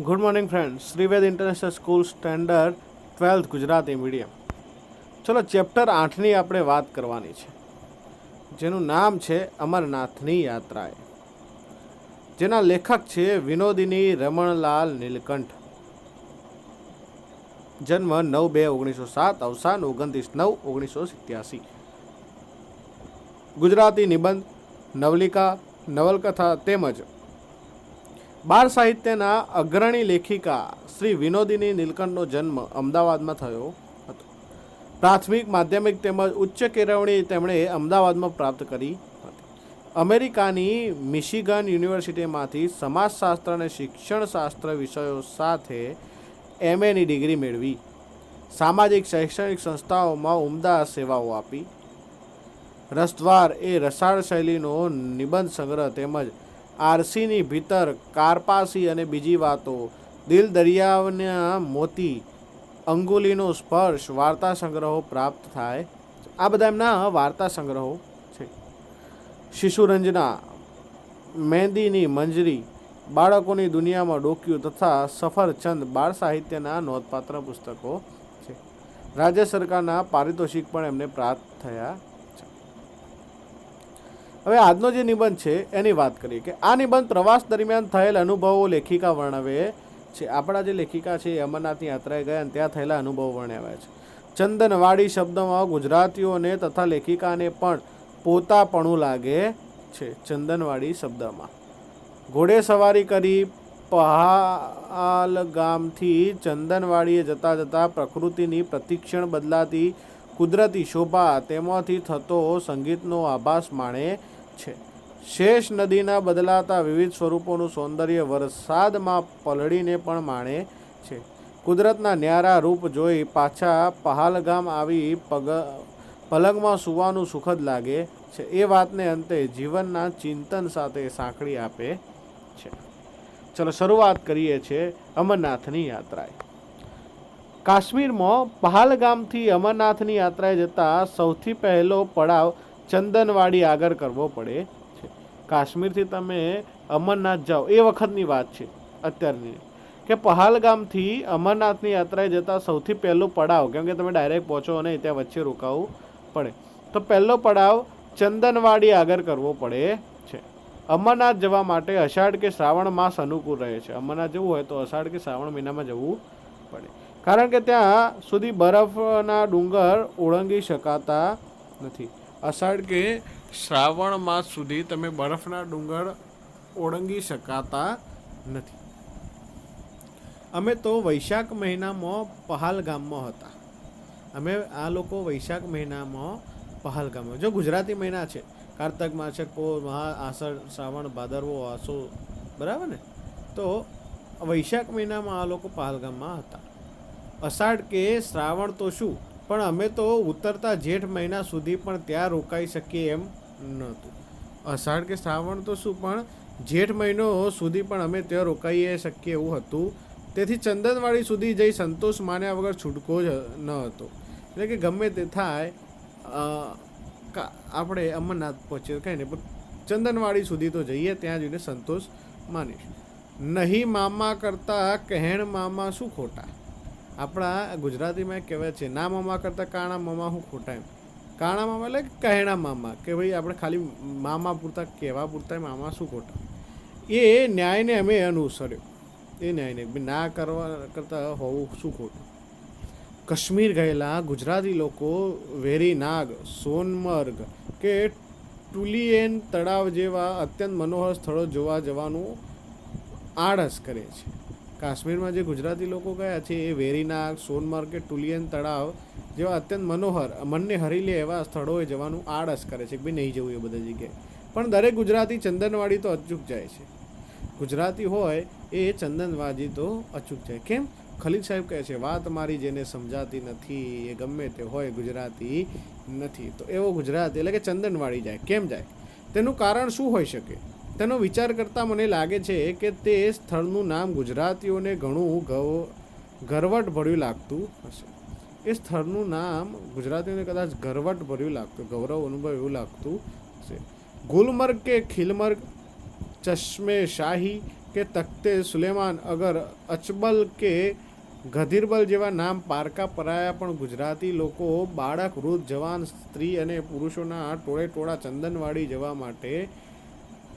Good morning friends, Shreeved international school standard 12th Gujarati medium. ચલો, chapter 8ની આપણે વાત કરવાની છે, જેનું નામ છે અમરનાથની યાત્રાએ, જેના લેખક છે વિનોદિની રમણલાલ નીલકંઠ. જન્મ 9/2/1907, અવસાન 29/9/1987. ગુજરાતી નિબંધ, નવલિકા, નવલકથા તેમજ બાળ સાહિત્યના અગ્રણી લેખિકા શ્રી વિનોદિની નીલકંઠનો જન્મ અમદાવાદમાં થયો હતો. પ્રાથમિક, માધ્યમિક તેમજ ઉચ્ચ કેળવણી તેમણે અમદાવાદમાં પ્રાપ્ત કરી હતી. અમેરિકાની મિશિગન યુનિવર્સિટીમાંથી સમાજશાસ્ત્ર અને શિક્ષણશાસ્ત્ર વિષયો સાથે MAની ડિગ્રી મેળવી. સામાજિક શૈક્ષણિક સંસ્થાઓમાં ઉમદા સેવાઓ આપી. રસદ્વાર એ રસાળ શૈલીનો નિબંધ સંગ્રહ તેમજ આરસીની ભીતર, કારપાસી અને બીજી વાતો, દિલ દરિયાના મોતી, અંગુલીનો સ્પર્શ વાર્તા સંગ્રહો પ્રાપ્ત થાય. આ બધા એમના વાર્તા સંગ્રહો છે. શિશુરંજના, મહેંદીની મંજરી, બાળકોની દુનિયામાં ડોક્યું તથા સફરચંદ બાળ સાહિત્યના નોંધપાત્ર પુસ્તકો છે. રાજ્ય સરકારના પારિતોષિક પણ એમને પ્રાપ્ત થયા. હવે આજનો જે નિબંધ છે એની વાત કરીએ કે આ નિબંધ પ્રવાસ દરમિયાન થયેલ અનુભવો લેખિકા વર્ણવે છે. આપણા જે લેખિકા છે એ અમરનાથની યાત્રાએ ગયા અને ત્યાં થયેલા અનુભવો વર્ણવ્યા છે. ચંદનવાડી શબ્દમાં ગુજરાતીઓને તથા લેખિકાને પણ પોતાપણું લાગે છે. ચંદનવાડી શબ્દમાં ઘોડે સવારી કરી પહાલગામથી ચંદનવાડીએ જતા જતા પ્રકૃતિની પ્રતિક્ષણ બદલાતી કુદરતી શોભા, તેમાંથી થતો સંગીતનો આભાસ માણે છે. શેષ નદીના બદલાતા વિવિધ સ્વરૂપોનું સૌંદર્ય વરસાદમાં પલળીને પણ માણે છે. કુદરતના ન્યારા રૂપ જોઈ પાછા પહાલગામ આવી પલંગમાં સૂવાનું સુખદ લાગે છે. એ વાતને અંતે જીવનના ચિંતન સાથે સાંકળી આપે છે. ચલો, શરૂઆત કરીએ છીએ અમરનાથની યાત્રાએ. કાશ્મીરમાં પહાલગામથી અમરનાથની યાત્રાએ જતા સૌથી પહેલો પડાવ ચંદનવાડી આગળ કરવો પડે છે. કાશ્મીરથી તમે અમરનાથ જાઓ એ વખતની વાત છે, અત્યારની, કે પહાલગામથી અમરનાથની યાત્રાએ જતા સૌથી પહેલો પડાવ, કેમ કે તમે ડાયરેક્ટ પહોંચો અને ત્યાં વચ્ચે રોકાવું પડે, તો પહેલો પડાવ ચંદનવાડી આગળ કરવો પડે છે. અમરનાથ જવા માટે અષાઢ કે શ્રાવણ માસ અનુકૂળ રહે છે. અમરનાથ જવું હોય તો અષાઢ કે શ્રાવણ મહિનામાં જવું પડે, કારણ કે ત્યાં સુધી બરફના ડુંગર ઓળંગી શકાતા નથી. અષાઢ કે શ્રાવણ માસ સુધી તમે બરફના ડુંગર ઓળંગી શકાતા નથી. અમે તો વૈશાખ મહિનામાં પહાલગામમાં હતા. અમે આ લોકો વૈશાખ મહિનામાં પહાલગામમાં, જો ગુજરાતી મહિના છે, કારતક, માછક, પોષ, મહા, આષાઢ, શ્રાવણ, ભાદરવો, આસો, બરાબર ને? તો વૈશાખ મહિનામાં આ લોકો પહાલગામમાં હતા. અષાઢ કે શ્રાવણ તો શું, પણ અમે તો ઉતરતા જેઠ મહિના સુધી પણ ત્યાં રોકાઈ શકીએ એમ નહોતું. અષાઢ કે શ્રાવણ તો શું, પણ જેઠ મહિનો સુધી પણ અમે ત્યાં રોકાઈ શકીએ એવું હતું. તેથી ચંદનવાડી સુધી જઈ સંતોષ માન્યા વગર છૂટકો જ ન હતો. એટલે કે ગમે તે થાય, આપણે અમરનાથ પહોંચીએ કંઈ નહીં, પણ ચંદનવાડી સુધી તો જઈએ, ત્યાં જઈને સંતોષ માનીશ. નહીં મામા કરતાં કહેણ મામા શું ખોટા. આપણા ગુજરાતીમાં એક કહેવાય છે, ના મામા કરતાં કાણા મામા શું ખોટા. એમ કાણા મામા એટલે કહેણા મામા, કે ભાઈ આપણે ખાલી મામા પૂરતા કહેવા પૂરતા મામા શું ખોટા. એ ન્યાયને અમે અનુસર્યો. એ ન્યાયને ના કરવા કરતાં હોવું શું ખોટું. કાશ્મીર ગયેલા ગુજરાતી લોકો વેરીનાગ, સોનમર્ગ કે ટુલિએન તળાવ જેવા અત્યંત મનોહર સ્થળો જોવા જવાનું આળસ કરે છે. કાશ્મીરમાં જે ગુજરાતી લોકો ગયા છે એ વેરીનાગ, સોનમર્ગ કે ટુલિયન તળાવ જેવા અત્યંત મનોહર, મનને હરી લે એવા સ્થળોએ જવાનું આળસ કરે છે કે ભાઈ નહીં જવું એ બધા જગ્યાએ. પણ દરેક ગુજરાતી ચંદનવાડી તો અચૂક જાય છે. ગુજરાતી હોય એ ચંદનવાડી તો અચૂક જાય. કેમ? ખલીલ સાહેબ કહે છે, વાત મારી જેને સમજાતી નથી એ ગમે તે હોય ગુજરાતી નથી. તો એવો ગુજરાતી એટલે કે ચંદનવાડી જાય. કેમ જાય? તેનું કારણ શું હોઈ શકે? તેનો વિચાર કરતાં મને લાગે છે કે તે સ્થળનું નામ ગુજરાતીઓને ઘણું ગરવટ ભર્યું લાગતું હશે. એ સ્થળનું નામ ગુજરાતીઓને કદાચ ગરવટ ભર્યું લાગતું, ગૌરવ અનુભવ એવું લાગતું હશે. ગુલમર્ગ કે ખિલમર્ગ, ચશ્મે શાહી કે તખ્તે સુલેમાન અગર અચબલ કે ગધીરબલ જેવા નામ પારકા પરાયા પણ ગુજરાતી લોકો બાળક વૃદ્ધ જવાન સ્ત્રી અને પુરુષોના ટોળે ટોળા ચંદનવાડી જવા માટે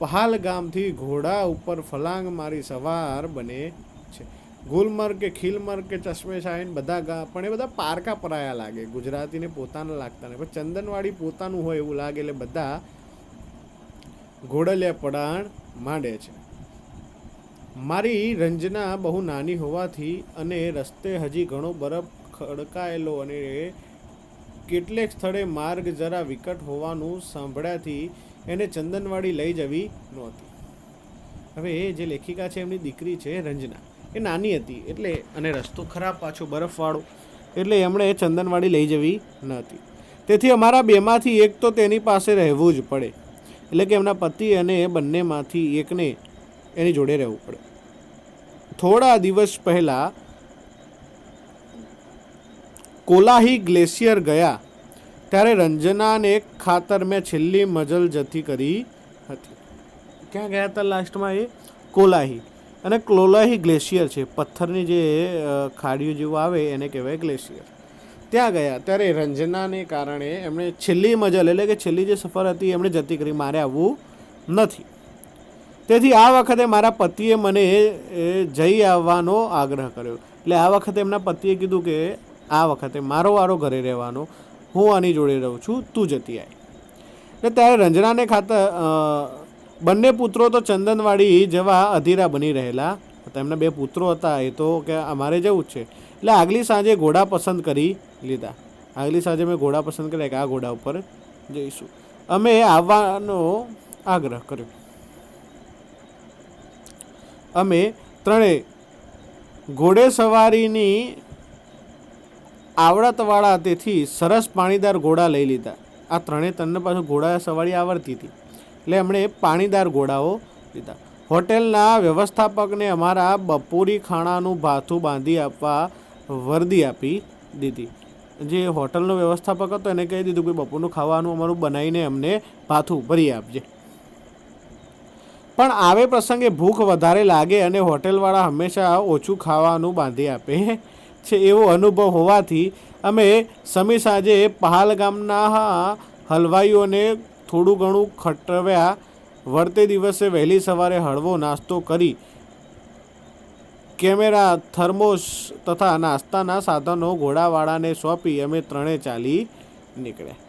પહાલગામથી ઘોડા ઉપર ફલાંગ મારી સવાર બને છે. ગુલમર્ગ કે ખીલમર્ગ કે ચશ્મે શાહીન બધા પણ એ બધા પારકા પરાયા લાગે, ગુજરાતીને પોતાના લાગતા નહીં, પણ ચંદનવાડી પોતાનું હોય એવું લાગે એટલે બધા ઘોડલિયા પડાણ માંડે છે. મારી રંજના બહુ નાની હોવાથી અને રસ્તે હજી ઘણો બરફ ખડકાયેલો અને કેટલેક સ્થળે માર્ગ જરા વિકટ હોવાનું સાંભળ્યાથી એને ચંદનવાડી લઈ જવી નહોતી. હવે એ જે લેખિકા છે એમની દીકરી છે રંજના, એ નાની હતી એટલે, અને રસ્તો ખરાબ પાછો બરફવાળો, એટલે એમણે ચંદનવાડી લઈ જવી નહોતી. તેથી અમારા બેમાંથી એક તો તેની પાસે રહેવું જ પડે, એટલે કે એમના પતિ અને બંનેમાંથી એકને એની જોડે રહેવું પડે. થોડા દિવસ પહેલાં કોલાહી ગ્લેશિયર ગયા ત્યારે રંજનાને ખાતર મેં છેલ્લી મજલ જતી કરી હતી. ક્યાં ગયા હતા લાસ્ટમાં? એ કોલાહી. અને કોલાહી ગ્લેશિયર છે, પથ્થરની જે ખાડીઓ જેવું આવે એને કહેવાય ગ્લેશિયર. ત્યાં ગયા ત્યારે રંજનાને કારણે એમણે છેલ્લી મજલ એટલે કે છેલ્લી જે સફર હતી એમણે જતી કરી, મારે આવવું નથી. તેથી આ વખતે મારા પતિએ મને જઈ આવવાનો આગ્રહ કર્યો. એટલે આ વખતે એમના પતિએ કીધું કે આ વખતે મારો વારો ઘરે રહેવાનો, હું આની જોડે રહું છું, તું જતી આય. એટલે ત્યારે રંજનાને ખાતર બંને પુત્રો તો ચંદનવાડી જવા અધીરા બની રહેલા હતા. એમના બે પુત્રો હતા, એ તો કે અમારે જવું જ છે. એટલે આગલી સાંજે ઘોડા પસંદ કરી લીધા. આગલી સાંજે મેં ઘોડા પસંદ કર્યા કે આ ઘોડા ઉપર જઈશું. અમે આવવાનો આગ્રહ કર્યો. અમે ત્રણેય ઘોડે સવારીની આવડતવાળા તેથી સરસ પાણીદાર ઘોડા લઈ લીધા. આ ત્રણને પાછું ઘોડા સવારી આવડતી હતી એટલે એમણે પાણીદાર ઘોડાઓ લીધા. હોટેલના વ્યવસ્થાપકને અમારા બપોરી ખાણાનું ભાથું બાંધી આપવા વર્દી આપી દીધી. જે હોટલનો વ્યવસ્થાપક હતો એને કહી દીધું કે બપોરનું ખાવાનું અમારું બનાવીને અમને ભાથું ભરી આપજે. પણ આવે પ્રસંગે ભૂખ વધારે લાગે અને હોટેલવાળા હંમેશા ઓછું ખાવાનું બાંધી આપે છે એવો અનુભવ હોવાથી અમે સમી સાંજે પહાલગામના હલવાઈઓને થોડું ઘણું ખટવ્યા. વળતે દિવસે વહેલી સવારે હળવો નાસ્તો કરી કેમેરા, થર્મોસ તથા નાસ્તાના સાધનો ઘોડાવાળાને સોંપી અમે ત્રણે ચાલી નીકળ્યા.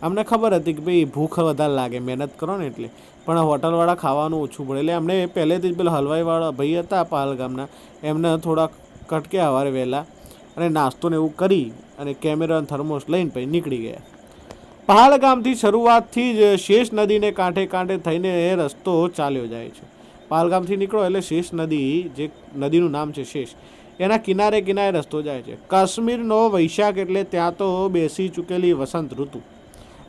અમને ખબર હતી કે ભાઈ ભૂખ વધારે લાગે, મહેનત કરો ને એટલે, પણ હોટલવાળા ખાવાનું ઓછું પડે એટલે અમને પહેલેથી જ પેલા હલવાઈવાળા ભાઈ હતા પહાલગામના, એમને થોડા કટક્યા સવારે વહેલા અને નાસ્તો ને એવું કરી અને કેમેરા અને થર્મોસ લઈને પછી નીકળી ગયા. પહાલગામથી શરૂઆતથી જ શેષ નદીને કાંઠે કાંઠે થઈને રસ્તો ચાલ્યો જાય છે. પહાલગામથી નીકળો એટલે શેષ નદી, જે નદીનું નામ છે શેષ, એના કિનારે કિનારે રસ્તો જાય છે. કાશ્મીરનો વૈશાખ એટલે ત્યાં તો બેસી ચૂકેલી વસંત ઋતુ.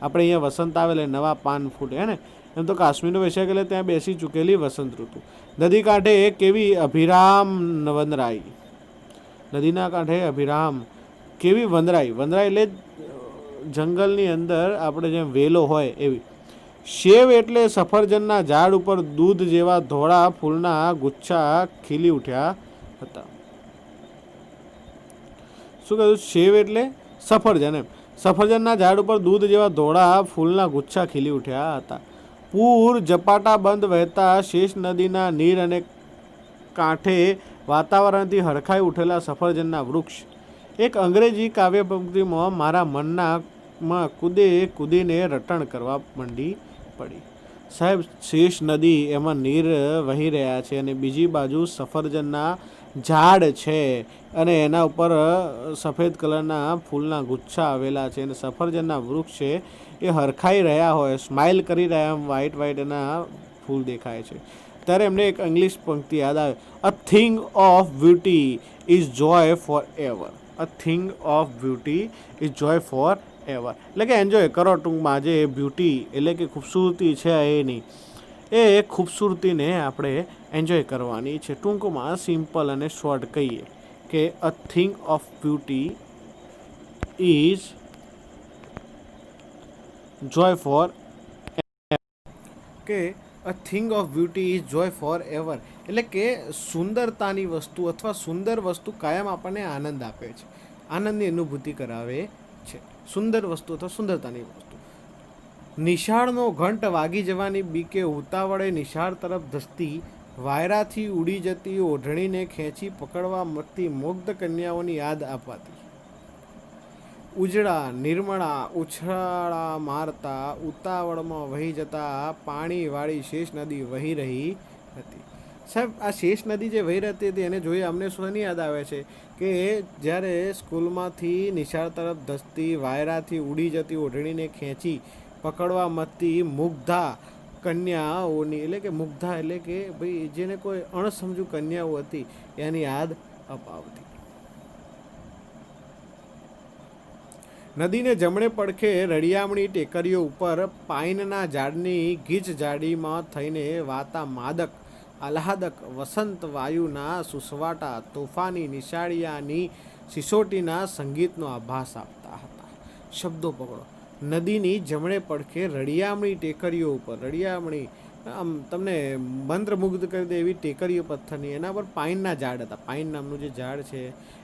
આપણે અહીંયા વસંત આવે એટલે નવા પાન ફૂટે હે ને, એમ તો કાશ્મીરનો વૈશાખ એટલે ત્યાં બેસી ચૂકેલી વસંત ઋતુ. નદી કાંઠે કેવી અભિરામ વનરાઈ, નદીના કાંઠે અભિરામ કેવી વનરાઈ. વનરાઈ એટલે જંગલની અંદર આપણે જેમ વેલો હોય એવી. શેવ એટલે સફરજનના ઝાડ ઉપર દૂધ જેવા ધોળા ફૂલના ગુચ્છા ખીલી ઉઠ્યા હતા. શું કહ્યું? શેવ એટલે સફરજન, એમ સફરજનના ઝાડ ઉપર દૂધ જેવા ધોળા ફૂલના ગુચ્છા ખીલી ઉઠ્યા હતા. પૂર ઝપાટા બંધ વહેતા શેષ નદીના નીર અને કાંઠે વાતાવરણથી હરખાઈ ઉઠેલા સફરજનના વૃક્ષ. એક અંગ્રેજી કાવ્ય પંક્તિમાં મારા મનમાં કૂદીને રટણ કરવા માંડી પડી. સાહેબ, શેષ નદી, એમાં નીર વહી રહ્યા છે અને બીજી બાજુ સફરજનના ઝાડ છે અને એના ઉપર સફેદ કલરના ફૂલના ગુચ્છા આવેલા છે અને સફરજનના વૃક્ષ છે એ હરખાઈ રહ્યા હોય, સ્માઇલ કરી રહ્યા, વ્હાઈટ વ્હાઈટ એના ફૂલ દેખાય છે. ત્યારે એમને એક ઇંગ્લિશ પંક્તિ યાદ આવે, a thing of beauty is joy four ever. A thing of beauty is joy four ever એટલે કે એન્જોય કરો ટૂંકમાં. જે બ્યુટી એટલે કે ખૂબસૂરતી છે એની, એ ખૂબસૂરતીને આપણે એન્જોય કરવાની છે. ટૂંકમાં સિમ્પલ અને શોર્ટ કહીએ કે a thing of beauty is joy for, કે a thing of beauty is joy four ever એટલે કે સુંદરતાની વસ્તુ અથવા સુંદર વસ્તુ કાયમ આપણને આનંદ આપે છે, આનંદની અનુભૂતિ કરાવે છે. સુંદર વસ્તુ અથવા સુંદરતાની વસ્તુ. નિશાળનો ઘંટ વાગી જવાની બીકે ઉતાવળે નિશાળ તરફ ધસતી, વાયરાથી ઉડી જતી ઓઢણીને ખેંચી પકડવા મળતી મુગ્ધ કન્યાઓની યાદ અપાતી. ઉજળા નિર્મળા ઉછાળા મારતા ઉતાવળમાં વહી જતા પાણીવાળી શેષ નદી વહી રહી હતી. સાહેબ, આ શેષ નદી જે વહી રહેતી હતી એને જોઈએ અમને શું યાદ આવે છે કે જ્યારે સ્કૂલમાંથી નિશાળ તરફ ધસતી, વાયરાથી ઉડી જતી ઓઢણીને ખેંચી પકડવા મળતી મુગ્ધા કન્યાઓની, એટલે કે મુગ્ધા એટલે કે ભાઈ જેને કોઈ અણસમજુ કન્યાઓ હતી એની યાદ અપાવતી. નદીને જમણે પડખે રળિયામણી ટેકરીઓ ઉપર પાઇનના ઝાડની ગીચ જાડીમાં થઈને વાતા માદક આહ્લાદક વસંત વાયુના સુસવાટા તોફાની નિશાળિયાની સિસોટીના સંગીતનો આભાસ આપતા હતા. શબ્દો પકડો. નદીની જમણે પડખે રળિયામણી ટેકરીઓ ઉપર, રળિયામણી આમ તમને મંત્રમુગ્ધ કરી દે એવી ટેકરીઓ પથ્થરની, એના પર પાઇનના ઝાડ હતા. પાઇન નામનું જે ઝાડ છે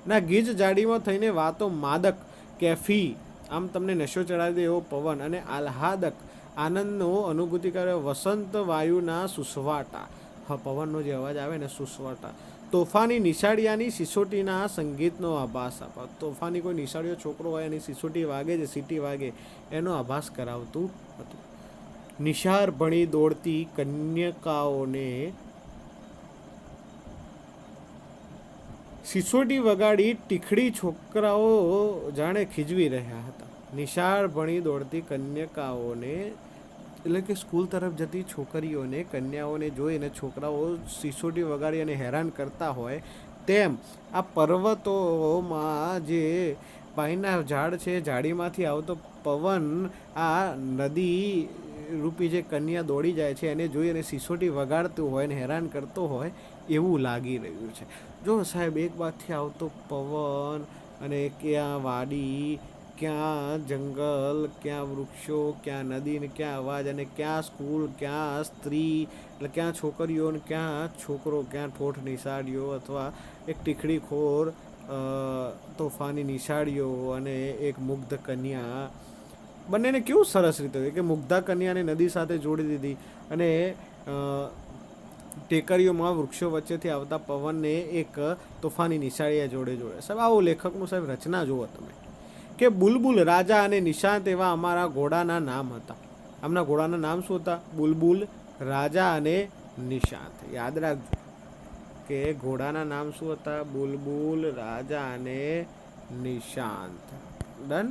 એના ગીચ જાડીમાં થઈને વાતો માદક કેફી, આમ તમને નશો ચડાવી દે એવો પવન, અને આહ્લાદક આનંદનો અનુભૂતિ કરે વસંત વાયુના સુસવાટા, હા પવનનો જે અવાજ આવે ને સુસવાટા, તોફાની નિશાળિયાની સિસોટીના સંગીતનો આભાસ આપા. તોફાની કોઈ નિશાળિયો છોકરો હોય એની સિસોટી વાગે છે, સીટી વાગે એનો આભાસ કરાવતું હતું. નિશાળ ભણી દોડતી કન્યકાઓને સિસોટી વગાડી ટીખડી છોકરાઓ જાણે ખીજવી રહ્યા હતા. નિશાળ ભણી દોડતી કન્યકાઓને એટલે કે સ્કૂલ તરફ જતી છોકરીઓને, કન્યાઓને જોઈને છોકરાઓ સિસોટી વગાડી અને હેરાન કરતા હોય તેમ આ પર્વતોમાં જે પાઇનના ઝાડ છે, ઝાડીમાંથી આવતો પવન આ નદી રૂપી જે કન્યા દોડી જાય છે એને જોઈ અને સિસોટી વગાડતું હોય ને હેરાન કરતો હોય એવું લાગી રહ્યું છે. જો સાહેબ, એક બાજુથી આવતો પવન અને ક્યાં વાડી, ક્યાં જંગલ, ક્યાં વૃક્ષો, ક્યાં નદી ને ક્યાં અવાજ, અને ક્યાં સ્કૂલ, ક્યાં સ્ત્રી એટલે ક્યાં છોકરીઓ ને ક્યાં છોકરો, ક્યાં ઠોઠ નિશાળીઓ અથવા એક ટીખડીખોર તોફાની નિશાળીઓ અને એક મુગ્ધ કન્યા, બંનેને કેવું સરસ રીતે કે મુગ્ધા કન્યાને નદી સાથે જોડી દીધી અને ટેકરીઓમાં વૃક્ષો વચ્ચેથી આવતા પવનને એક તોફાની નિશાળીયા જોડે જોડે. સાહેબ, આવું લેખકનું સાહેબ રચના જુઓ તમે કે બુલબુલ, રાજા અને નિશાંત એવા અમારા ઘોડાના નામ હતા. આમના ઘોડાના નામ શું હતા? બુલબુલ, રાજા અને નિશાંત. યાદ રાખજો કે ઘોડાના નામ શું હતા? બુલબુલ, રાજા અને નિશાંત. ડન?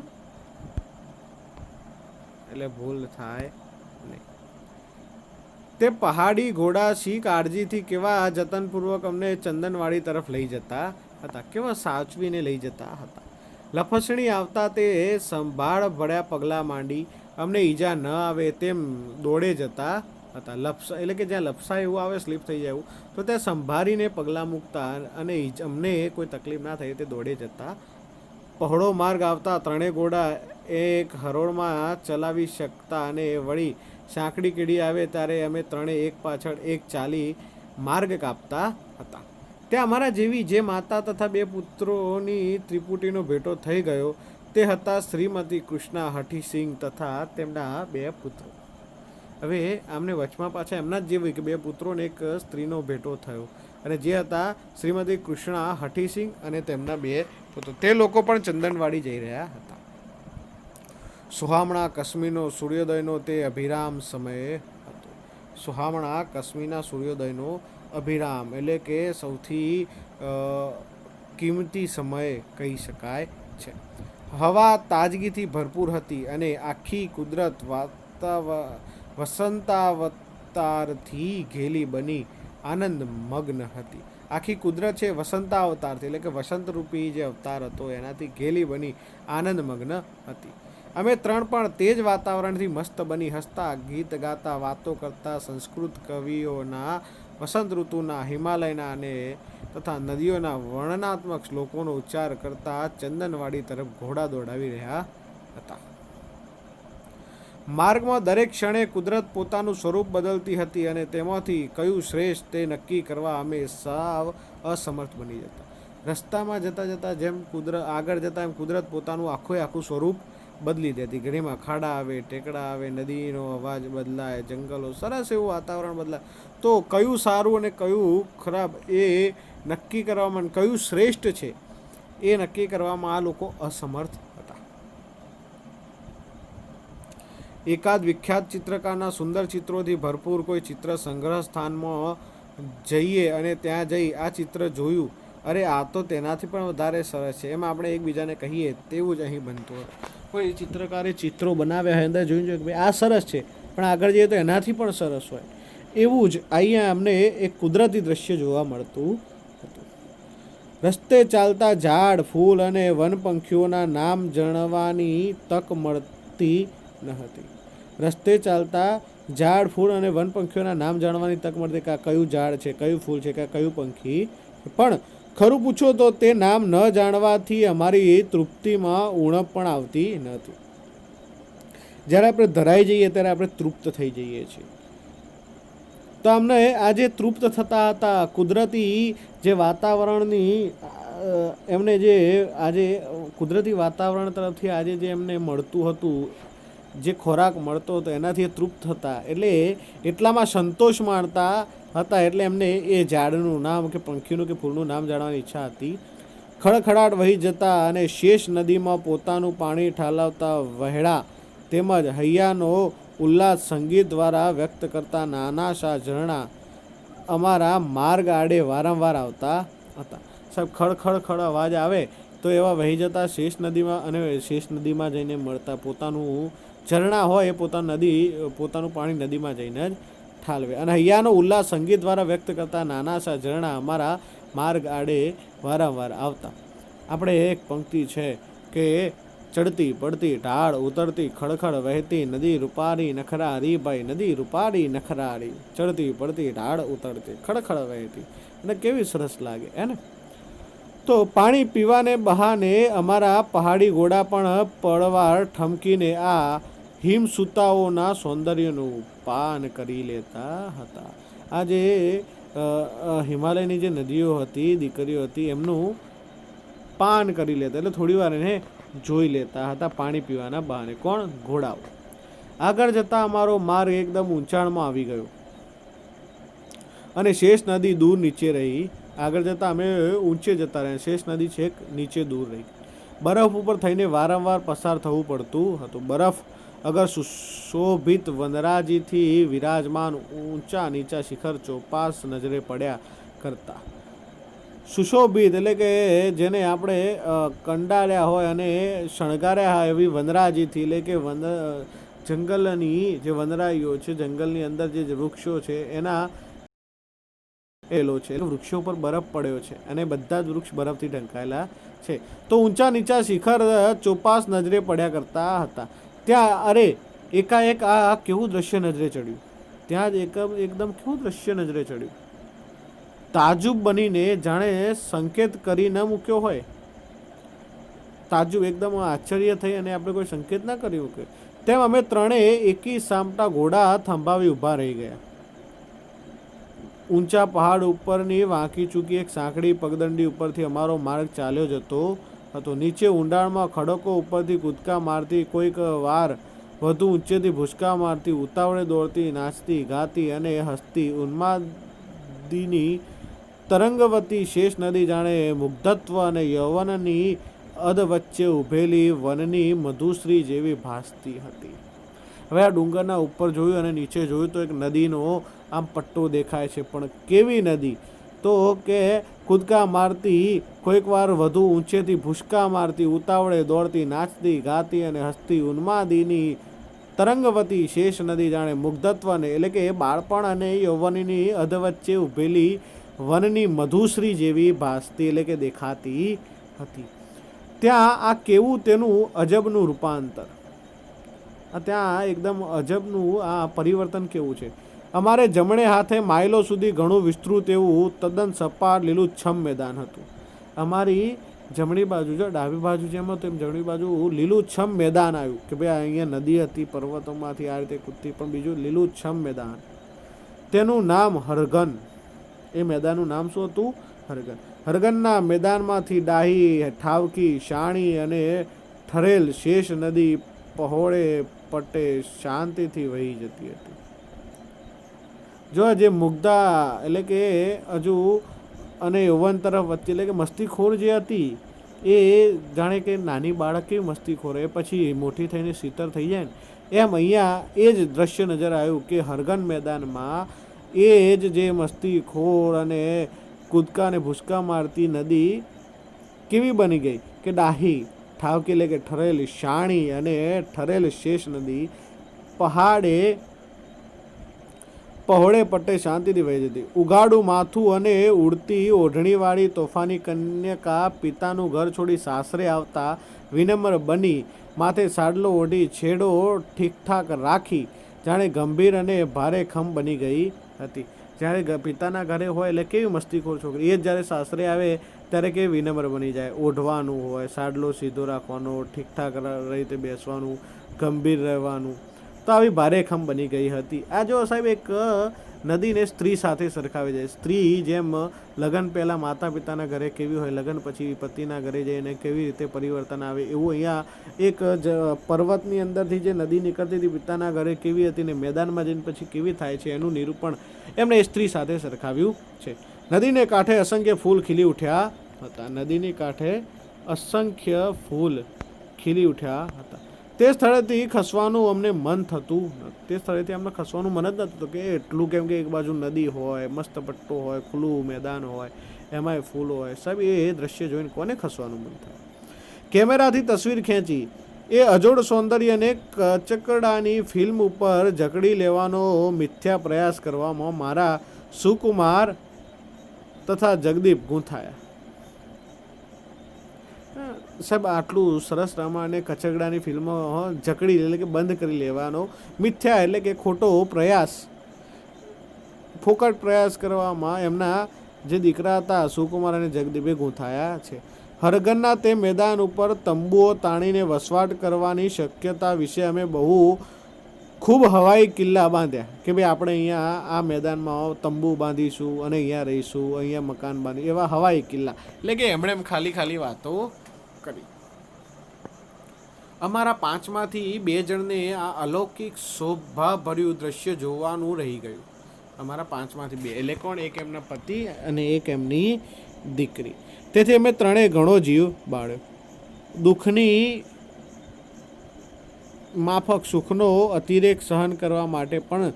એટલે ભૂલ થાય નહીં. તે પહાડી ઘોડા શી કાળજીથી કેવા જતનપૂર્વક અમને ચંદનવાડી તરફ લઈ જતા હતા, કેવા સાચવીને લઈ જતા હતા. લપસણી આવતા તે સંભાળ ભર્યા પગલાં માંડી અમને ઈજા ન આવે તેમ દોડે જતા હતા. એટલે કે જ્યાં લપસાય એવું આવે, સ્લીપ થઈ જાય એવું, તો ત્યાં સંભાળીને પગલાં મૂકતા અને અમને કોઈ તકલીફ ના થાય તે દોડે જતા. પહોળો માર્ગ આવતા ત્રણેય ઘોડા એક હરોળમાં ચલાવી શકતા અને વળી સાંકડી કીડી આવે ત્યારે અમે ત્રણેય એક પાછળ એક ચાલી માર્ગ કાપતા હતા. ત્યાં અમારા જેવી જે માતા તથા બે પુત્રોની ત્રિપુટીનો ભેટો થઈ ગયો તે હતા શ્રીમતી કૃષ્ણા હઠીસિંહ તથા તેમના બે પુત્રો. હવે આમને વચમાં પાછા એમના જ જેવી કે બે પુત્રોને એક સ્ત્રીનો ભેટો થયો અને જે હતા શ્રીમતી કૃષ્ણા હઠીસિંહ અને તેમના બે પુત્રો. તે લોકો પણ ચંદનવાડી જઈ રહ્યા હતા. સુહામણા કશ્મીરનો સૂર્યોદયનો તે અભિરામ સમયે હતો. સુહામણા કશ્મીરના સૂર્યોદયનો અભિરામ એટલે કે સૌથી કિંમતી સમય કહી શકાય છે. હવા તાજગીથી ભરપૂર હતી અને આખી કુદરત વસંતાવતારથી ઘેલી બની આનંદ મગ્ન હતી. આખી કુદરત છે વસંતાવતારથી એટલે કે વસંતરૂપી જે અવતાર હતો એનાથી ઘેલી બની આનંદ મગ્ન હતી. અમે ત્રણ પણ તે જ વાતાવરણથી મસ્ત બની હસતા, ગીત ગાતા, વાતો કરતા, સંસ્કૃત કવિઓના વસંત ઋતુના, હિમાલયના અને તથા નદીઓના વર્ણનાત્મક શ્લોકોનો ઉચ્ચાર કરતા ચંદનવાડી તરફ ઘોડા દોડાવી રહ્યા હતા. માર્ગમાં દરેક ક્ષણે કુદરત પોતાનું સ્વરૂપ બદલતી હતી અને તેમાંથી કયું શ્રેષ્ઠ તે નક્કી કરવા અમે સાવ અસમર્થ બની જતા. રસ્તામાં જતાં જતાં જેમ આગળ જતાં એમ કુદરત પોતાનું આખું સ્વરૂપ બદલી દેતી. ઘણીમાં ખાડા આવે, ટેકડા આવે, નદીનો અવાજ બદલાય, જંગલો, સરસ એવું વાતાવરણ બદલાય. તો કયું સારું અને કયું ખરાબ એ નક્કી કરવામાં, કયું શ્રેષ્ઠ છે એ નક્કી કરવામાં આ લોકો અસમર્થ હતા. એકાદ વિખ્યાત ચિત્રકારના સુંદર ચિત્રોથી ભરપૂર કોઈ ચિત્ર સંગ્રહ સ્થાનમાં જઈએ અને ત્યાં જઈ આ ચિત્ર જોયું, અરે આ તો તેનાથી પણ વધારે સરસ છે, એમાં આપણે એકબીજાને કહીએ તેવું જ અહીં બનતું હતું. કોઈ ચિત્રકારે ચિત્રો બનાવ્યા હોય, અંદર જોઈને કે ભાઈ આ સરસ છે, પણ આગળ જઈએ તો એનાથી પણ સરસ હોય. એવું જ અહીંયા અમને એક કુદરતી દ્રશ્ય જોવા મળતું હતું. રસ્તે ચાલતા ઝાડ, ફૂલ અને વન પંખીઓના નામ જાણવાની તક મળતી ન હતી. રસ્તે ચાલતા ઝાડ, ફૂલ અને વન પંખીઓના નામ જાણવાની તક મળતી કે આ કયું ઝાડ છે, કયું ફૂલ છે, કે કયું પંખી. પણ ખરું પૂછો તો તે નામ ન જાણવાથી અમારી તૃપ્તિમાં ઉણપ પણ આવતી નથી. જ્યારે આપણે ધરાઈ જઈએ ત્યારે આપણે તૃપ્ત થઈ જઈએ છીએ. તો અમને આજે તૃપ્ત થતા હતા કુદરતી જે વાતાવરણની એમને જે આજે કુદરતી વાતાવરણ તરફથી આજે જે એમને મળતું હતું, જે ખોરાક મળતો હતો એનાથી તૃપ્ત હતા. એટલે એટલામાં સંતોષ માણતા હતા. એટલે એમને એ ઝાડનું નામ કે પંખીનું કે ફૂલનું નામ જાણવાની ઈચ્છા હતી. ખડખડાટ વહી જતા અને શેષ નદીમાં પોતાનું પાણી ઠાલવતા વહેડા તેમજ હૈયાનો ઉલ્લાસ સંગીત દ્વારા વ્યક્ત કરતા નાના શા ઝરણા અમારા માર્ગ આડે વારંવાર આવતા હતા. સાહેબ, ખડ અવાજ આવે તો એવા વહી જતા શેષ નદીમાં, અને શેષ નદીમાં જઈને મળતા પોતાનું ઝરણા હોય એ પોતાનું પાણી નદીમાં જઈને જ ઠાલવે. અને હૈયાનો ઉલ્લાસ સંગીત દ્વારા વ્યક્ત કરતા નાના શા ઝરણા અમારા માર્ગ આડે વારંવાર આવતા. આપણે એક પંક્તિ છે કે ચડતી પડતી ઢાળ ઉતરતી ખડખડ વહેતી નદી રૂપારી નખરારી, ભાઈ નદી રૂપારી નખરારી, ચડતી પડતી ઢાળ ઉતરતી ખડખડ વહેતી. અને કેવી સરસ લાગે હે ને. તો પાણી પીવાને બહાને અમારા પહાડી ઘોડા પણ પડવાર ઠમકીને આ હિમસૂતાઓના સૌંદર્યનું પાન કરી લેતા હતા. આ જે હિમાલયની જે નદીઓ હતી, દીકરીઓ હતી, એમનું પાન કરી લેતા, એટલે થોડી વાર એને જોઈ લેતા હતા પાણી પીવાના બહાને. કોણ? ઘોડાઓ. આગળ જતા અમારો માર્ગ એકદમ ઊંચાણમાં આવી ગયો અને શેષ નદી દૂર નીચે રહી. આગળ જતાં અમે ઊંચે જતા રહ્યા, શેષ નદી છેક નીચે દૂર રહી. બરફ ઉપર થઈને વારંવાર પસાર થવું પડતું હતું. બરફ અગર સુશોભિત વનરાજીથી વિરાજમાન ઊંચા નીચા શિખર ચોપાસ નજરે પડ્યા કરતા. સુશોભિત એટલે કે જેને આપણે કંડાળ્યા હોય અને શણગાર્યા હોય એવી વનરાજીથી, એટલે કે જંગલની જે વનરાઈઓ છે, જંગલની અંદર જે વૃક્ષો છે એના એલો છે, એટલે વૃક્ષો પર બરફ પડ્યો છે અને બધા જ વૃક્ષ બરફથી ઢંકાયેલા છે. તો ઊંચા નીચા શિખર ચોપાસ નજરે પડ્યા કરતા હતા. ત્યાં અરે એકાએક આ કેવું દ્રશ્ય નજરે ચડ્યું. ત્યાં જ એકદમ કેવું દ્રશ્ય નજરે ચડ્યું. તાજુબ બનીને જાણે સંકેત કરી ન મૂક્યો હોય. તાજુબ એકદમ આશ્ચર્ય થઈ અને આપણે કોઈ સંકેત ના કર્યું કે તેમ અમે ત્રણેય એકી સામટા ઘોડા થંભાવી ઊભા રહી ગયા. ઊંચા પહાડ ઉપરની વાંકી ચૂકી એક સાંકડી પગદંડી ઉપરથી અમારો માર્ગ ચાલ્યો જતો હતો. નીચે ઊંડાણમાં ખડકો ઉપરથી કૂદકા મારતી, કોઈક વાર વધુ ઊંચેથી ભૂસકા મારતી, ઉતાવળે દોડતી, નાચતી, ગાતી અને હસતી ઉન્માદિની તરંગવતી શેષ નદી જાણે મુગ્ધત્વ અને યૌવનની અધ વચ્ચે ઊભેલી વનની મધુશ્રી જેવી ભાસતી હતી. હવે આ ડુંગરના ઉપર જોયું અને નીચે જોયું તો એક નદીનો આમ પટ્ટો દેખાય છે. પણ કેવી નદી? તો કે કૂદકા મારતી, કોઈક વાર વધુ ઊંચેથી ભૂસકા મારતી, ઉતાવળે દોડતી, નાચતી, ગાતી અને હસતી ઉન્માદિની તરંગવતી શેષ નદી જાણે મુગ્ધત્વને એટલે કે બાળપણ અને યૌવનની અધવચ્ચે ઊભેલી વનની મધુશ્રી જેવી ભાસતી એટલે કે દેખાતી હતી. ત્યાં આ કેવું તેનું અજબનું રૂપાંતર, ત્યાં એકદમ અજબનું આ પરિવર્તન કેવું છે. અમારે જમણે હાથે માઇલો સુધી ઘણું વિસ્તૃત એવું તદ્દન સપાટ લીલુંછમ મેદાન હતું. અમારી જમણી બાજુ જો ડાબી બાજુ જેમ હતું એમ જમણી બાજુ લીલુંછમ મેદાન આવ્યું કે ભાઈ અહીંયા નદી હતી, પર્વતોમાંથી આ રીતે કૂદતી, પણ બીજું લીલુંછમ મેદાન, તેનું નામ હરગન. એ મેદાનનું નામ શું હતું? હરગન. હરગનના મેદાનમાંથી ડાહી, ઠાવકી, શાણી અને ઠરેલ શેષ નદી પહોળે પટ્ટે શાંતિથી વહી જતી હતી. જો જે મુગ્ધા એટલે કે હજુ અને યૌવન તરફ વચ્ચે એટલે કે મસ્તીખોર જે હતી એ જાણે કે નાની બાળક કેવી મસ્તીખોર એ પછી મોટી થઈને શીતળ થઈ જાય ને એમ અહીંયા એ જ દ્રશ્ય નજર આવ્યું કે હરગન મેદાનમાં એ જ જે મસ્તીખોર અને કૂદકા અને ભૂસકા મારતી નદી કેવી બની ગઈ કે ડાહી, ઠાવકી એટલે કે ઠરેલ, શાણી અને ઠરેલ શેષ નદી પહોળે પટ્ટે શાંતિથી વહી જતી. ઉગાડું માથું અને ઉડતી ઓઢણીવાળી તોફાની કન્યકા પિતાનું ઘર છોડી સાસરે આવતા વિનમ્ર બની માથે સાડલો ઓઢી છેડો ઠીકઠાક રાખી જાણે ગંભીર અને ભારે ખમ બની ગઈ હતી. જ્યારે પિતાના ઘરે હોય એટલે કેવી મસ્તીખોર છોકરી, એ જ જ્યારે સાસરે આવે ત્યારે કેવી વિનમ્ર બની જાય. ઓઢવાનું હોય, સાડલો સીધો રાખવાનો, ઠીકઠાક રીતે બેસવાનું, ગંભીર રહેવાનું, તો આવી ભારેખમ બની ગઈ હતી. આ જો સાહેબ એક નદીને સ્ત્રી સાથે સરખાવી જાય. સ્ત્રી જેમ લગ્ન પહેલાં માતા પિતાના ઘરે કેવી હોય, લગ્ન પછી પતિના ઘરે જઈને કેવી રીતે પરિવર્તન આવે, એવું અહીંયા એક પર્વતની અંદરથી જે નદી નીકળતી હતી પિતાના ઘરે કેવી હતી ને મેદાનમાં જઈને પછી કેવી થાય છે એનું નિરૂપણ એમણે સ્ત્રી સાથે સરખાવ્યું છે. નદીને કાંઠે અસંખ્ય ફૂલ ખીલી ઉઠ્યા હતા. નદીની કાંઠે અસંખ્ય ફૂલ ખીલી ઉઠ્યા હતા. તે સ્થળેથી ખસવાનું અમને મન થતું, તે સ્થળેથી અમને ખસવાનું મન જ નતું થતું કે એટલું, કેમ કે એક બાજુ નદી હોય, મસ્ત પટ્ટો હોય, ખુલ્લું મેદાન હોય, એમાંય ફૂલ હોય. સાહેબ એ દ્રશ્ય જોઈને કોને ખસવાનું મન થાય? કેમેરાથી તસવીર ખેંચી એ અજોડ સૌંદર્યને કચકડાની ફિલ્મ ઉપર જકડી લેવાનો મિથ્યા પ્રયાસ કરવામાં મારા સુકુમાર તથા જગદીપ ગૂંથાયા. સાહેબ આટલું સરસ રમાને કચકડાની ફિલ્મો જકડી એટલે કે બંધ કરી લેવાનો મિથ્યા એટલે કે ખોટો પ્રયાસ, ફોકટ પ્રયાસ કરવામાં એમના જે દીકરા હતા સુકુમાર અને જગદીપે ગૂંથાયા છે. હરગનના તે મેદાન ઉપર તંબુઓ તાણીને વસવાટ કરવાની શક્યતા વિશે અમે ખૂબ હવાઈ કિલ્લા બાંધ્યા કે ભાઈ આપણે અહીંયા આ મેદાનમાં તંબુ બાંધીશું અને અહીંયા રહીશું, અહીંયા મકાન બાંધી, એવા હવાઈ કિલ્લા એટલે કે એમણે ખાલી વાતો કરી. અમારા 5માંથી 2 જણને આ અલૌકિક શોભાભર્યું દ્રશ્ય જોવાનું રહી ગયું. અમારા 5માંથી 2 એટલે કોણ? એક એમના પતિ અને એક એમની દીકરી. તેથી અમે 3 ઘણો જીવ બાળ્યો. દુઃખની માફક સુખનો અતિરેક સહન કરવા માટે પણ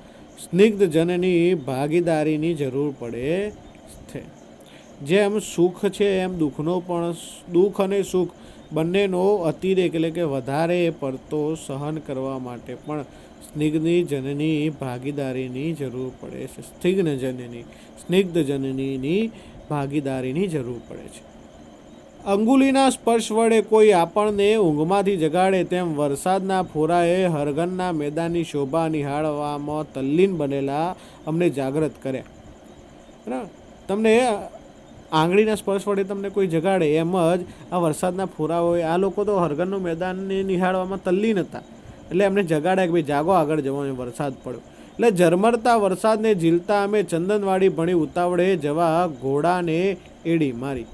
સ્નિગ્ધ જનની ભાગીદારીની જરૂર પડે છે. જેમ સુખ છે એમ દુઃખનો પણ, દુઃખ અને સુખ બંનેનો અતિરેક એટલે કે વધારે પડતો સહન કરવા માટે પણ સ્નિગ્ધ જનની ભાગીદારીની જરૂર પડે છે. સ્નિગ્ધ જનનીની ભાગીદારીની જરૂર પડે છે. અંગુલીના સ્પર્શ વડે કોઈ આપણને ઊંઘમાંથી જગાડે તેમ વરસાદના ફોરાએ હરગનના મેદાનની શોભા નિહાળવામાં તલ્લીન બનેલા અમને જાગૃત કર્યા. બરાબર, તમને આંગળીના સ્પર્શ વડે તમને કોઈ જગાડે એમ જ આ વરસાદના ફોરા હોય. આ લોકો તો હરગનનું મેદાનને નિહાળવામાં તલ્લીન હતા એટલે એમને જગાડ્યા કે ભાઈ જાગો, આગળ જવાનો વરસાદ પડ્યો. એટલે ઝરમરતા વરસાદને ઝીલતા અમે ચંદનવાડી ભણી ઉતાવળે જવા ઘોડાને એડી મારી.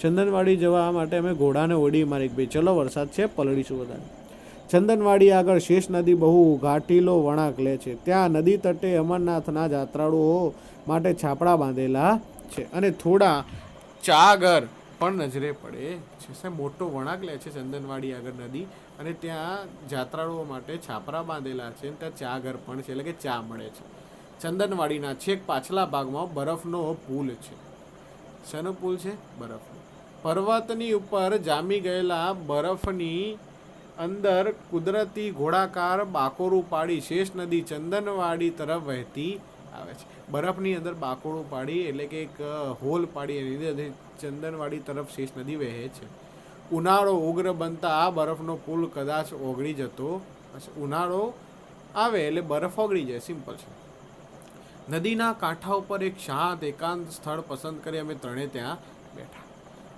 ચંદનવાડી જવા માટે અમે ઘોડાને ઓડી મારી ભાઈ ચલો વરસાદ છે, પલળીશું વધારે. ચંદનવાડી આગળ શેષ નદી બહુ ઘાટીલો વળાંક લે છે. ત્યાં નદી તટે અમરનાથના જાત્રાળુઓ માટે છાપડા બાંધેલા છે અને થોડા ચાઘર પણ નજરે પડે છે. મોટો વળાંક લે છે ચંદનવાડી આગળ નદી અને ત્યાં જાત્રાળુઓ માટે છાપરા બાંધેલા છે. ત્યાં ચાઘર પણ છે એટલે કે ચા મળે છે. ચંદનવાડીના છેક પાછલા ભાગમાં બરફનો પુલ છે. શેનો પુલ છે? બરફનો. પર્વતની ઉપર જામી ગયેલા બરફની અંદર કુદરતી ઘોડાકાર બાકોરું પાડી શેષ નદી ચંદનવાડી તરફ વહેતી આવે છે. બરફની અંદર બાકોરું પાડી એટલે કે એક હોલ પાડી એની અંદર ચંદનવાડી તરફ શેષ નદી વહે છે. ઉનાળો ઉગ્ર બનતા આ બરફનો પુલ કદાચ ઓગળી જતો હશે. ઉનાળો આવે એટલે બરફ ઓગળી જાય, સિમ્પલ છે. નદીના કાંઠા ઉપર એક શાંત એકાંત સ્થળ પસંદ કરી અમે ત્રણે ત્યાં બેઠા.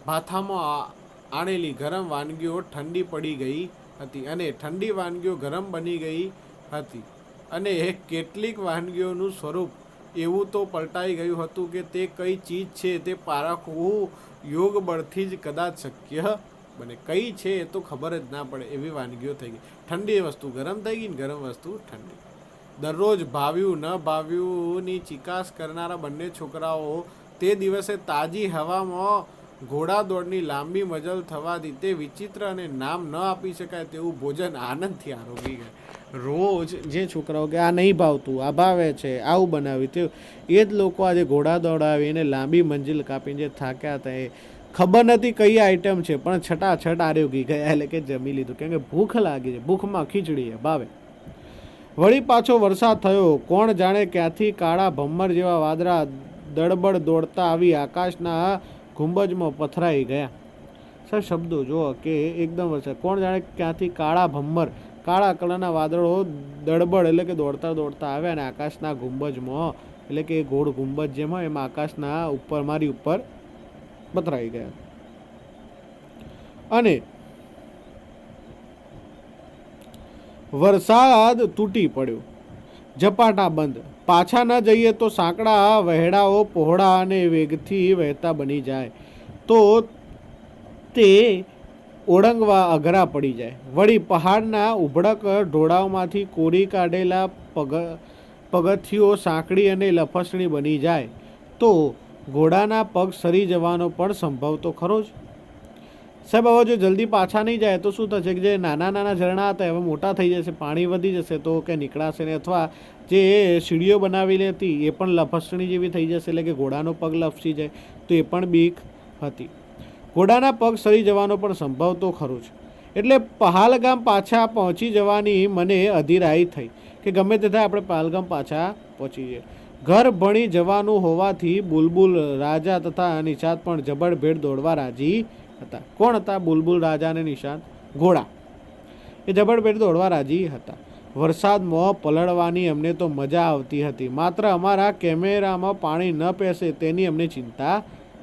ભાથામાં આણેલી ગરમ વાનગીઓ ઠંડી પડી ગઈ હતી અને ઠંડી વાનગીઓ ગરમ બની ગઈ હતી અને કેટલીક વાનગીઓનું સ્વરૂપ એવું તો પલટાઈ ગયું હતું કે તે કઈ ચીજ છે તે પારખવું યોગ બળથી જ કદાચ શક્ય બને. કઈ છે એ તો ખબર જ ના પડે એવી વાનગીઓ થઈ ગઈ. ઠંડી વસ્તુ ગરમ થઈ ગઈ ને ગરમ વસ્તુ ઠંડી. દરરોજ ભાવ્યું ન ભાવ્યુંની ચિકાસ કરનારા બંને છોકરાઓ તે દિવસે તાજી હવામાં ઘોડા દોડની લાંબી મજલ થવાથી તે વિચિત્ર અને નામ ન આપી શકાય તેવું ભોજન આનંદથી આરોગી ગયા. રોજ જે છોકરાઓ કે આ નહીં ભાવતું, આ ભાવે છે, આવું બનાવ્યું તે એ જ લોકો આજે ઘોડા દોડાવીને લાંબી મંજિલ કાપીને જે થાક્યા હતા એ ખબર નથી કઈ આઈટમ છે પણ છટાછટ આરોગી ગયા, એટલે કે જમી લીધું. કેમ કે ભૂખ લાગી છે, ભૂખમાં ખીચડી ભાવે. વળી પાછો વરસાદ થયો. કોણ જાણે ક્યાંથી કાળા ભમ્મર જેવા વાદળા દળબડ દોડતા આવી આકાશના ગુંબજમાં પથરાઈ ગયા. સર શબ્દો જુઓ કે એકદમ વરસાદ. કોણ જાણે ક્યાંથી કાળા ભમ્મર, કાળા કલરના વાદળો દળબડ એટલે કે દોડતા દોડતા આવ્યા અને આકાશના ગુંબજમાં એટલે કે ગોળ ગુંબજ જેમ હોય એમાં આકાશના ઉપર મારી ઉપર પથરાઈ ગયા. અને વરસાદ તૂટી પડ્યો. ઝપાટા બંધ. પાછા ન જઈએ તો સાંકડા વહેડાઓ પહોળા અને વેગથી વહેતા બની જાય તો તે ઓળંગવા અઘરા પડી જાય. વળી પહાડના ઉભડક ઢોળાવમાંથી કોરી કાઢેલા પગથિયો સાંકડી અને લફસણી બની જાય તો ઘોડાના પગ સરી જવાનો પણ સંભવ તો ખરો જ. સાહેબ હવે જો જલ્દી પાછા નહીં જાય તો શું થશે કે જે નાના નાના ઝરણા હતા હવે મોટા થઈ જશે, પાણી વધી જશે તો કે નીકળાશે ને, અથવા જે સીડીઓ બનાવેલી હતી એ પણ લફસણી જેવી થઈ જશે એટલે કે ઘોડાનો પગ લપસી જાય તો એ પણ બીક હતી. ઘોડાના પગ સરી જવાનો પણ સંભવ તો ખરું જ. એટલે પહાલગામ પાછા પહોંચી જવાની મને અધીરાઈ થઈ કે ગમે તે થાય આપણે પહાલગામ પાછા પહોંચી જઈએ. ઘર ભણી જવાનું હોવાથી બુલબુલ રાજા તથા નિષાદ પણ જબરભેર દોડવા રાજી હતા. કોણ હતા બુલબુલ રાજા અને નિષાદ? ઘોડા. એ જબરભેર દોડવા રાજી હતા. વરસાદમાં પલળવાની અમને તો મજા આવતી હતી, માત્ર અમારા કેમેરામાં પાણી ન પેસે તેની અમને ચિંતા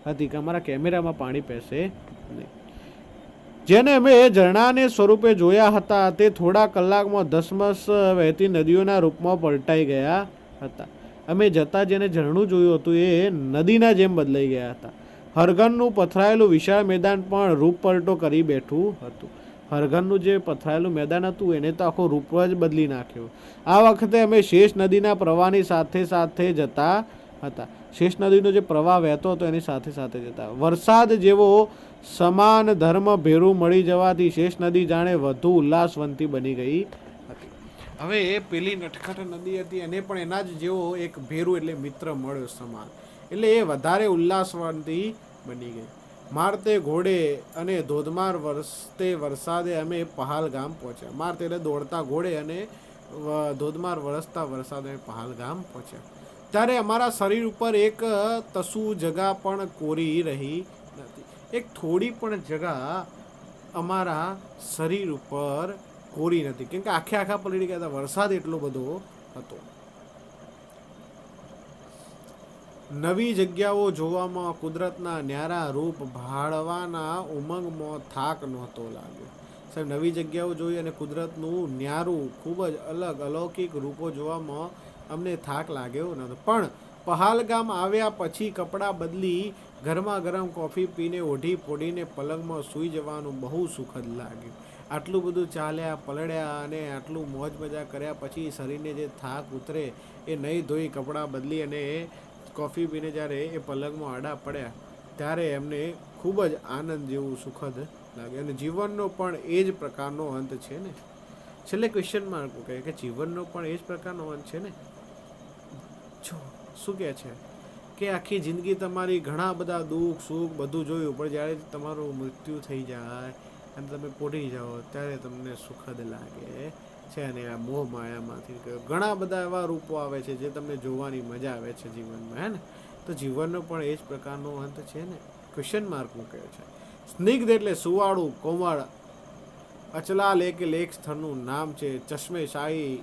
હતી કે અમારા કેમેરામાં પાણી પેસે નહીં. જેને અમે ઝરણાને સ્વરૂપે જોયા હતા તે થોડા કલાકમાં ધસમસ વહેતી નદીઓના રૂપમાં પલટાઈ ગયા હતા. અમે જતાં જેને ઝરણું જોયું હતું એ નદીના જેમ બદલાઈ ગયા હતા. હરઘનનું પથરાયેલું વિશાળ મેદાન પણ રૂપ પલટો કરી બેઠું હતું. હરઘનનું જે પથરાયેલું મેદાન હતું એને તો આખો રૂપ જ બદલી નાખ્યો. આ વખતે અમે શેષ નદીના પ્રવાહની સાથે સાથે જતા હતા. શેષ નદીનો જે પ્રવાહ વહેતો હતો એની સાથે સાથે જતા. વરસાદ જેવો સમાન ધર્મ ભેરું મળી જવાથી શેષ નદી જાણે વધુ ઉલ્લાસવંતી બની ગઈ હતી. હવે એ પેલી નટખટ નદી હતી એને પણ એના જ જેવો એક ભેરું એટલે મિત્ર મળ્યો સમાન, એટલે એ વધારે ઉલ્લાસવંતી બની ગઈ. મારતે ઘોડે અને ધોધમાર વરસતે વરસાદે અમે પહાલગામ પહોંચ્યા. મારતે એટલે દોડતા ઘોડે અને ધોધમાર વરસતા વરસાદે પહાલગામ પહોંચ્યા. ત્યારે અમારા શરીર ઉપર એક તસુ જગા પણ કોરી રહી નથી. એક થોડી પણ જગા અમારા શરીર ઉપર કોરી નથી, કેમ કે આખા પલળી ગયા હતા. વરસાદ એટલો બધો હતો. નવી જગ્યાઓ જોવામાં, કુદરતના ન્યારા રૂપ ભાળવાના ઉમંગમાં થાક નહોતો લાગ્યો. સાહેબ નવી જગ્યાઓ જોઈ અને કુદરતનું ન્યારું ખૂબ જ અલગ અલૌકિક રૂપો જોવામાં અમને થાક લાગ્યો નહોતો. પણ પહાલગામ આવ્યા પછી કપડાં બદલી ગરમા ગરમ કોફી પીને ઓઢી પોઢીને પલંગમાં સૂઈ જવાનું બહુ સુખદ લાગ્યું. આટલું બધું ચાલ્યા પલળ્યા અને આટલું મોજ મજા કર્યા પછી શરીરને જે થાક ઉતરે એ નહીં ધોઈ કપડાં બદલી અને કોફી પીને જ્યારે એ પલંગમાં આડા પડ્યા ત્યારે એમને ખૂબ જ આનંદ જેવું સુખદ લાગે. અને જીવનનો પણ એ જ પ્રકારનો અંત છે ને. છેલ્લે ક્વેશ્ચન માર્ક કહે કે જીવનનો પણ એ જ પ્રકારનો અંત છે ને. જો શું કહે છે કે આખી જિંદગી તમારી ઘણા બધા દુઃખ સુખ બધું જોયું, પણ જ્યારે તમારું મૃત્યુ થઈ જાય અને તમે પોઢી જાઓ ત્યારે તમને સુખદ લાગે છે. અને આ મોહ માયામાંથી ઘણા બધા એવા રૂપો આવે છે જે તમને જોવાની મજા આવે છે જીવનમાં, હે ને. તો જીવનનો પણ એ જ પ્રકારનો અંત છે ને. ક્વેશ્ચન માર્ક મૂક્યો છે. સ્નિગ્ધ એટલે સુવાળું કોમળ, અચલા લેકે લેખ સ્થળનું નામ છે. ચશ્મે શાહી,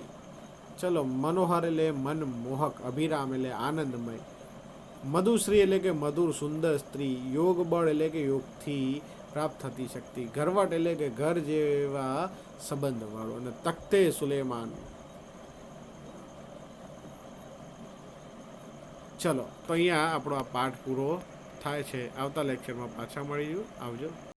ચલો મનોહર એટલે મન મોહક, અભિરામ એટલે આનંદમય, મધુશ્રી એટલે કે મધુર સુંદર સ્ત્રી, યોગ બળ એટલે કે યોગથી પ્રાપ્ત થતી શક્તિ. ઘરવટ એટલે કે ઘર જેવા સંબંધ વાળો. અને તખ્તે સુલેમાન. ચલો તો અહીંયા આપણો આ પાઠ પૂરો થાય છે. આવતા લેક્ચરમાં પાછા મળીશું. આવજો.